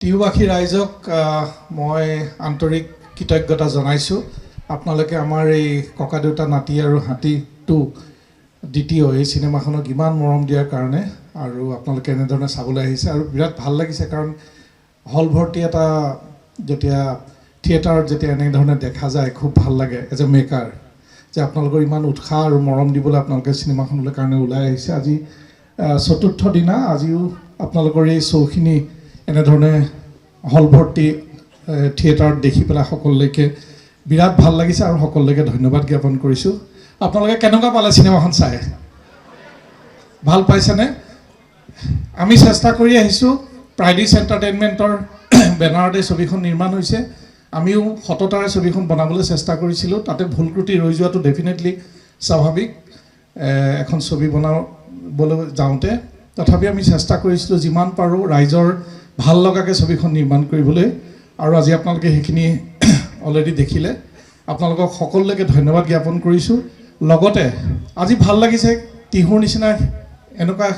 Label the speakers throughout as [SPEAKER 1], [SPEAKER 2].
[SPEAKER 1] টিহুবাসী ৰাইজক মই আন্তৰিক কৃতজ্ঞতা জনাইছোঁ। আপোনালোকে আমাৰ এই ককা দেউতা নাতি আৰু হাতীটো দ্বিতীয় এই চিনেমাখনক ইমান মৰম দিয়াৰ কাৰণে আৰু আপোনালোকে এনেধৰণে চাবলৈ আহিছে আৰু বিৰাট ভাল লাগিছে, কাৰণ হল ভৰ্তি এটা যেতিয়া থিয়েটাৰত যেতিয়া এনেধৰণে দেখা যায় খুব ভাল লাগে এজ এ মেকাৰ, যে আপোনালোকৰ ইমান উৎসাহ আৰু মৰম দিবলৈ আপোনালোকে চিনেমাখনলৈ কাৰণে ওলাই আহিছে। আজি চতুৰ্থ দিনা, আজিও আপোনালোকৰ এই শ্ব'খিনি এনেধৰণে হল ভৰ্তি থিয়েটাৰত দেখি পেলাই সকলোলৈকে বিৰাট ভাল লাগিছে আৰু সকলোলৈকে ধন্যবাদ জ্ঞাপন কৰিছোঁ। আপোনালোকে কেনেকুৱা পালে চিনেমাখন চাই? ভাল পাইছেনে? আমি চেষ্টা কৰি আহিছোঁ, প্ৰাইডিছ এণ্টাৰটেইনমেণ্টৰ বেনাৰতে ছবিখন নিৰ্মাণ হৈছে। আমিও সততাৰে ছবিখন বনাবলৈ চেষ্টা কৰিছিলোঁ, তাতে ভুল ত্ৰুটি ৰৈ যোৱাটো ডেফিনেটলি স্বাভাৱিক এখন ছবি বনাবলৈ যাওঁতে। তথাপি আমি চেষ্টা কৰিছিলোঁ যিমান পাৰোঁ ৰাইজৰ ভাল লগাকৈ ছবিখন নিৰ্মাণ কৰিবলৈ, আৰু আজি আপোনালোকে সেইখিনি অলৰেডি দেখিলে। আপোনালোকক সকলোলৈকে ধন্যবাদ জ্ঞাপন কৰিছোঁ। লগতে আজি ভাল লাগিছে, টিহুৰ নিচিনা এনেকুৱা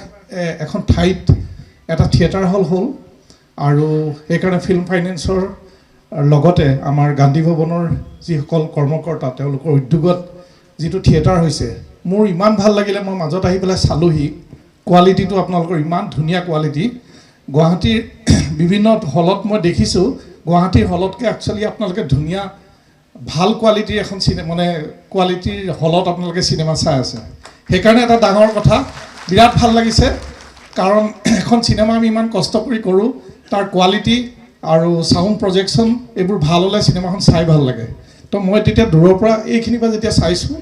[SPEAKER 1] এখন ঠাইত এটা থিয়েটাৰ হল হ'ল, আৰু সেইকাৰণে ফিল্ম ফাইনেন্সৰ লগতে আমাৰ গান্ধী ভৱনৰ যিসকল কৰ্মকৰ্তা তেওঁলোকৰ উদ্যোগত যিটো থিয়েটাৰ হৈছে, মোৰ ইমান ভাল লাগিলে। মই মাজত আহি পেলাই চালোঁহি, কোৱালিটিটো আপোনালোকৰ ইমান ধুনীয়া কোৱালিটি। গুৱাহাটীৰ বিভিন্ন হলত মই দেখিছোঁ, গুৱাহাটীৰ হলতকৈ একচুৱেলি আপোনালোকে ধুনীয়া ভাল কোৱালিটিৰ এখন মানে কোৱালিটিৰ হলত আপোনালোকে চিনেমা চাই আছে। সেইকাৰণে এটা ডাঙৰ কথা, বিৰাট ভাল লাগিছে, কাৰণ এখন চিনেমা আমি ইমান কষ্ট কৰি কৰোঁ, তাৰ কোৱালিটি আৰু চাউণ্ড প্ৰজেকশ্যন এইবোৰ ভাল হ'লে চিনেমাখন চাই ভাল লাগে। তো মই তেতিয়া দূৰৰ পৰা এইখিনিৰ পৰা যেতিয়া চাইছোঁ,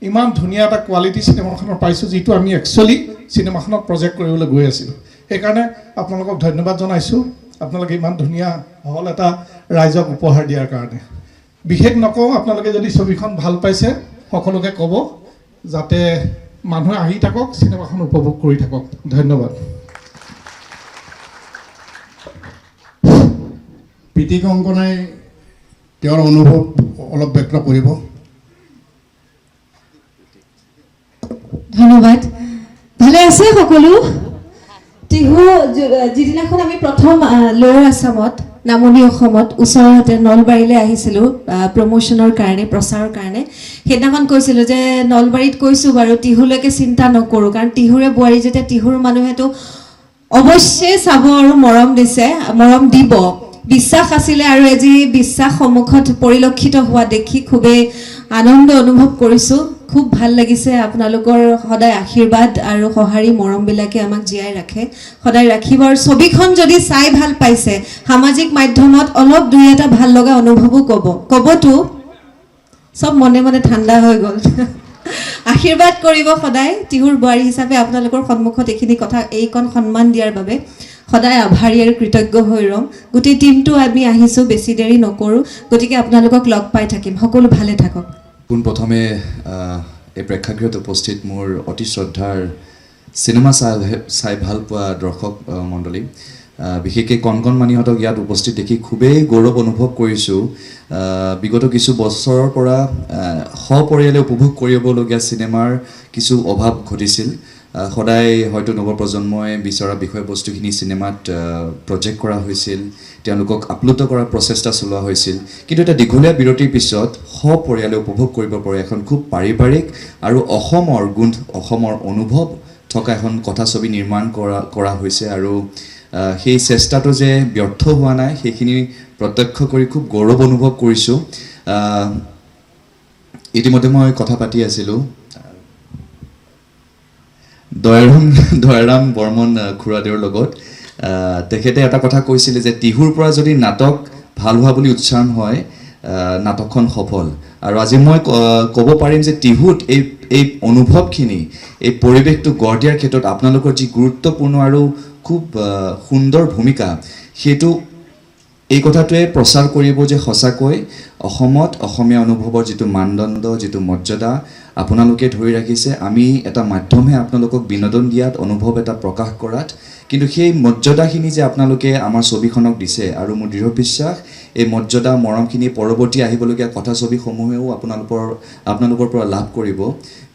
[SPEAKER 1] ইমান ধুনীয়া এটা কোৱালিটি চিনেমাখনৰ পাইছোঁ, যিটো আমি একচুৱেলি চিনেমাখনত প্ৰজেক্ট কৰিবলৈ গৈ আছিলোঁ। সেইকাৰণে আপোনালোকক ধন্যবাদ জনাইছোঁ, আপোনালোকে ইমান ধুনীয়া হল এটা ৰাইজক উপহাৰ দিয়াৰ কাৰণে। বিশেষ নকওঁ, আপোনালোকে যদি ছবিখন ভাল পাইছে সকলোকে ক'ব, যাতে মানুহে আহি থাকক, চিনেমাখন উপভোগ কৰি থাকক। ধন্যবাদ।
[SPEAKER 2] প্ৰীতি কংকনাই তেওঁৰ অনুভৱ অলপ ব্যক্ত কৰিব।
[SPEAKER 3] ধন্যবাদ। ভালে আছে সকলো? টিহু যিদিনাখন আমি প্ৰথম লোৱাৰ আছামত, নামনি অসমত ওচৰতে নলবাৰীলৈ আহিছিলোঁ প্ৰমোশ্যনৰ কাৰণে, প্ৰচাৰৰ কাৰণে, সেইদিনাখন কৈছিলোঁ যে নলবাৰীত কৈছোঁ বাৰু টিহুলৈকে চিন্তা নকৰোঁ, কাৰণ টিহুৰে বোৱাৰী যেতিয়া টিহুৰ মানুহেতো অৱশ্যে চাব আৰু মৰম দিছে, মৰম দিব, বিশ্বাস আছিলে। আৰু আজি বিশ্বাস সন্মুখত পৰিলক্ষিত হোৱা দেখি খুবেই আনন্দ অনুভৱ কৰিছোঁ। খুব ভাল লাগিছে। আপোনালোকৰ সদায় আশীৰ্বাদ আৰু সঁহাৰি মৰমবিলাকে আমাক জীয়াই ৰাখে, সদায় ৰাখিব। আৰু ছবিখন যদি চাই ভাল পাইছে, সামাজিক মাধ্যমত অলপ দুই এটা ভাল লগা অনুভৱো ক'বতো, চব মনে মনে ঠাণ্ডা হৈ গ'ল। আশীৰ্বাদ কৰিব সদায়। টিহুৰ বোৱাৰী হিচাপে আপোনালোকৰ সন্মুখত এইখিনি কথা, এইকণ সন্মান দিয়াৰ বাবে সদায় আভাৰী আৰু কৃতজ্ঞ হৈ ৰ'ম। গোটেই টীমটো আমি আহিছোঁ, বেছি দেৰি নকৰোঁ, গতিকে আপোনালোকক লগ পাই থাকিম। সকলো ভালে থাকক।
[SPEAKER 4] পোনপ্ৰথমে এই প্ৰেক্ষাগৃহত উপস্থিত মোৰ অতি শ্ৰদ্ধাৰ চিনেমা চাই ভাল পোৱা দৰ্শক মণ্ডলী, বিশেষকৈ কণকণ মানিহঁতক ইয়াত উপস্থিত দেখি খুবেই গৌৰৱ অনুভৱ কৰিছোঁ। বিগত কিছু বছৰৰ পৰা সপৰিয়ালে উপভোগ কৰিবলগীয়া চিনেমাৰ কিছু অভাৱ ঘটিছিল। সদায় হয়তো নৱপ্ৰজন্মই বিচৰা বিষয়বস্তুখিনি চিনেমাত প্ৰজেক্ট কৰা হৈছিল, তেওঁলোকক আপ্লুত কৰাৰ প্ৰচেষ্টা চলোৱা হৈছিল। কিন্তু এটা দীঘলীয়া বিৰতিৰ পিছত সপৰিয়ালে উপভোগ কৰিব পৰা এখন খুব পাৰিবাৰিক আৰু অসমৰ গুণ, অসমৰ অনুভৱ থকা এখন কথাছবি নিৰ্মাণ কৰা হৈছে। আৰু সেই চেষ্টাটো যে ব্যৰ্থ হোৱা নাই, সেইখিনি প্ৰত্যক্ষ কৰি খুব গৌৰৱ অনুভৱ কৰিছোঁ। ইতিমধ্যে মই কথা পাতি আছিলোঁ দয়াৰাম বৰ্মন খুৰাদেউৰ লগত। তেখেতে এটা কথা কৈছিলে যে টিহুৰ পৰা যদি নাটক ভাল হোৱা বুলি উচ্চাৰণ হয়, নাটকখন সফল। আৰু আজি মই ক'ব পাৰিম যে টিহুত এই অনুভৱখিনি, এই পৰিৱেশটো গঢ় দিয়াৰ ক্ষেত্ৰত আপোনালোকৰ যি গুৰুত্বপূৰ্ণ আৰু খুব সুন্দৰ ভূমিকা, সেইটো এই কথাটোৱে প্ৰচাৰ কৰিব যে সঁচাকৈ অসমত অসমীয়া অনুভৱৰ যিটো মানদণ্ড, যিটো মৰ্যাদা আপোনালোকে ধৰি ৰাখিছে। আমি এটা মাধ্যমহে আপোনালোকক বিনোদন দিয়াত, অনুভৱ এটা প্ৰকাশ কৰাত, কিন্তু সেই মৰ্যাদাখিনি যে আপোনালোকে আমাৰ ছবিখনক দিছে, আৰু মোৰ দৃঢ় বিশ্বাস এই মৰ্যাদা মৰমখিনি পৰৱৰ্তী আহিবলগীয়া কথাছবিসমূহেও আপোনালোকৰ পৰা লাভ কৰিব।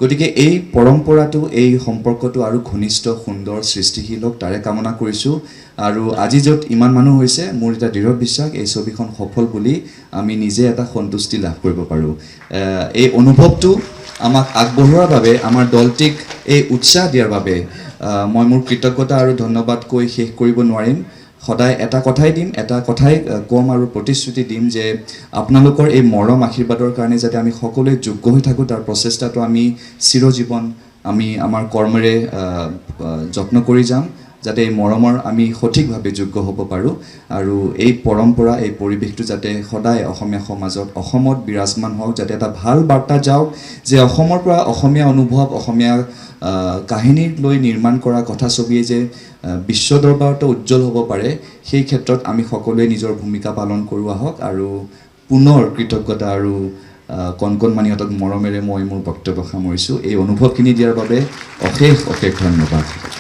[SPEAKER 4] গতিকে এই পৰম্পৰাটো এই সম্পৰ্কটো আৰু ঘনিষ্ঠ সুন্দৰ সৃষ্টিশীল হওক তাৰে কামনা কৰিছোঁ আৰু আজি য'ত ইমান মানুহ হৈছে মোৰ এটা দৃঢ় বিশ্বাস এই ছবিখন সফল বুলি আমি নিজে এটা সন্তুষ্টি লাভ কৰিব পাৰোঁ এই অনুভৱটো আমাক আগবঢ়োৱাৰ বাবে আমাৰ দলটিক এই উৎসাহ দিয়াৰ বাবে মই মোৰ কৃতজ্ঞতা আৰু ধন্যবাদ কৈ শেষ কৰিব নোৱাৰিম সদায় এটা কথাই দিম এটা কথাই কম আৰু প্ৰতিশ্ৰুতি দিম যে আপোনালোকৰ এই মৰম আশীৰ্বাদৰ কাৰণে যাতে আমি সকলোৱে যোগ্য হৈ থাকোঁ তাৰ প্ৰচেষ্টাটো আমি চিৰজীৱন আমি আমাৰ কৰ্মেৰে যত্ন কৰি যাম যাতে এই মৰমৰ আমি সঠিকভাৱে যোগ্য হ'ব পাৰোঁ আৰু এই পৰম্পৰা এই পৰিৱেশটো যাতে সদায় অসমীয়া সমাজত অসমত বিৰাজমান হওক যাতে এটা ভাল বাৰ্তা যাওক যে অসমৰ পৰা অসমীয়া অনুভৱ অসমীয়া কাহিনীক লৈ নিৰ্মাণ কৰা কথাছবিয়ে যে বিশ্ব দৰবাৰতো উজ্জ্বল হ'ব পাৰে সেই ক্ষেত্ৰত আমি সকলোৱে নিজৰ ভূমিকা পালন কৰোঁ আহক আৰু পুনৰ কৃতজ্ঞতা আৰু কণকণমানিহঁতক মৰমেৰে মই মোৰ বক্তব্য সামৰিছোঁ এই অনুভৱখিনি দিয়াৰ বাবে অশেষ অশেষ ধন্যবাদ